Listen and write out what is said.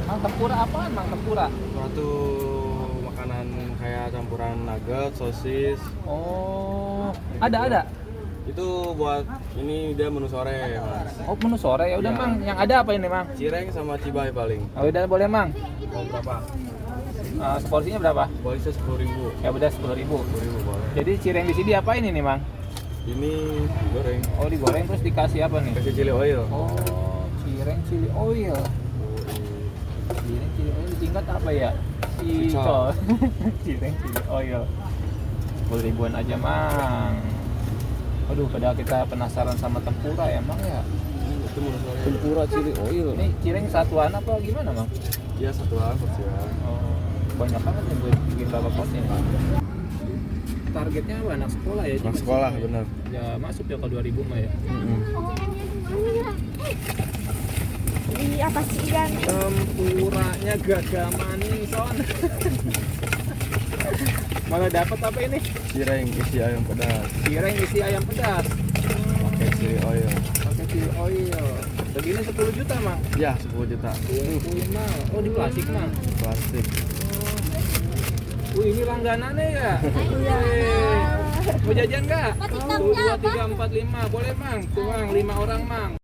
Mang tempura apaan Mang tempura? Suatu makanan kayak campuran nugget, sosis. Oh, ada. Itu buat ini dia menu sore, Mas. Oh, menu sore ya udah Iya. Mang. Yang ada apa ini Mang? Cireng sama cibai paling. Oh, udah boleh Mang. Mau berapa? Seporsinya berapa? Polisi 10.000. Ya udah 10.000. 10.000 boleh. Jadi cireng di sini apain ini Mang? Ini goreng. Oh, digoreng terus dikasih apa nih? Kasih chili oil. Oh, cireng chili oil. Cireng chili oil tingkat apa ya? Picol. Cireng chili oil. 10.000-an aja Mang. Aduh, padahal kita penasaran sama tempura ya Mang ya. Itu menu sore. Tempura chili oil. Ini cireng satuan apa gimana Mang? Iya, satuan porsian. Oh, banyak banget nih buat bikin berapa porsi Mang. Targetnya apa? Anak sekolah ya? Anak sekolah, bener. Ya masuk ya ke 2.000 mah ya. Di apa sih Igan? Tempuranya gagah manis son. Malah dapat apa ini? Cireng isi ayam pedas. Cireng isi ayam pedas. Pakai chili oil. Pakai chili oil. Begini 10 juta Mang. Ya, 10 juta. Mahal. Oh di plastik Mang. Plastik. Ini langganannya ya. Iya. Mau jajan nggak? 1, 2, 3, 4, 5. Boleh Mang. Tuh Mang, 5 orang Mang.